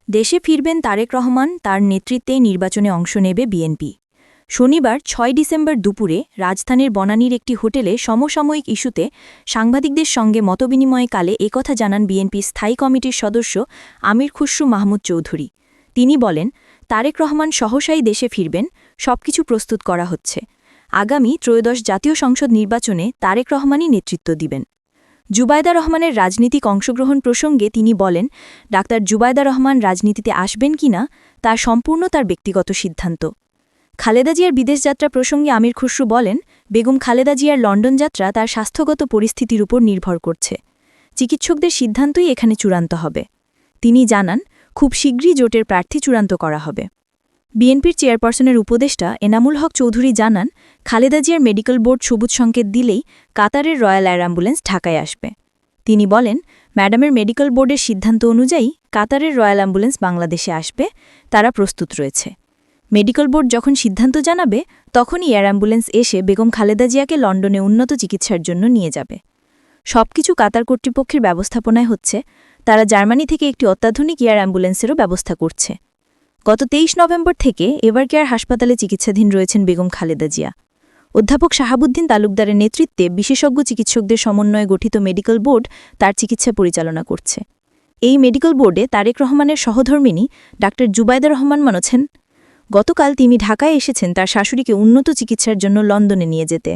দেশে ফিরবেন তারেক রহমান, তার নেতৃত্বে নির্বাচনে অংশ নেবে বিএনপি। শনিবার ৬ ডিসেম্বর দুপুরে রাজধানীর বনানীর একটি হোটেলে সমসাময়িক ইস্যুতে সাংবাদিকদের সঙ্গে মতবিনিময়কালে একথা জানান বিএনপি স্থায়ী কমিটির সদস্য আমির খুসরু মাহমুদ চৌধুরী। তিনি বলেন, তারেক রহমান সহসাই দেশে ফিরবেন, সবকিছু প্রস্তুত করা হচ্ছে। আগামী ত্রয়োদশ জাতীয় সংসদ নির্বাচনে তারেক রহমানই নেতৃত্ব দিবেন। জুবায়দা রহমানের রাজনীতিক অংশগ্রহণ প্রসঙ্গে তিনি বলেন, ডাক্তার জুবায়দা রহমান রাজনীতিতে আসবেন কিনা তা সম্পূর্ণ তার ব্যক্তিগত সিদ্ধান্ত। খালেদা জিয়ার বিদেশ যাত্রা প্রসঙ্গে আমির খুসরু বলেন, বেগম খালেদা জিয়ার লন্ডন যাত্রা তার স্বাস্থ্যগত পরিস্থিতির উপর নির্ভর করছে। চিকিৎসকদের সিদ্ধান্তই এখানে চূড়ান্ত হবে। তিনি জানান, খুব শীঘ্রই জোটের প্রার্থী চূড়ান্ত করা হবে। বিএনপির চেয়ারপারসনের উপদেষ্টা এনামুল হক চৌধুরী জানান, খালেদা জিয়ার মেডিকেল বোর্ড সবুজ সংকেত দিলেই কাতারের রয়্যাল এয়ার অ্যাম্বুলেন্স ঢাকায় আসবে। তিনি বলেন, ম্যাডামের মেডিকেল বোর্ডের সিদ্ধান্ত অনুযায়ী কাতারের রয়্যাল অ্যাম্বুলেন্স বাংলাদেশে আসবে, তারা প্রস্তুত রয়েছে। মেডিকেল বোর্ড যখন সিদ্ধান্ত জানাবে তখনই এয়ার অ্যাম্বুলেন্স এসে বেগম খালেদা জিয়াকে লন্ডনে উন্নত চিকিৎসার জন্য নিয়ে যাবে। সবকিছু কাতার কর্তৃপক্ষের ব্যবস্থাপনায় হচ্ছে। তারা জার্মানি থেকে একটি অত্যাধুনিক এয়ার অ্যাম্বুলেন্সেরও ব্যবস্থা করছে। গত ২৩ নভেম্বর থেকে এভারকেয়ার হাসপাতালে চিকিৎসাধীন রয়েছেন বেগম খালেদা জিয়া। অধ্যাপক শাহাবুদ্দিন তালুকদারের নেতৃত্বে বিশেষজ্ঞ চিকিৎসকদের সমন্বয়ে গঠিত মেডিকেল বোর্ড তার চিকিৎসা পরিচালনা করছে। এই মেডিকেল বোর্ডে তারেক রহমানের সহধর্মিণী ডাক্তার জুবায়দা রহমান মানছেন। গতকাল তিনি ঢাকায় এসেছেন তার শাশুড়িকে উন্নত চিকিৎসার জন্য লন্ডনে নিয়ে যেতে।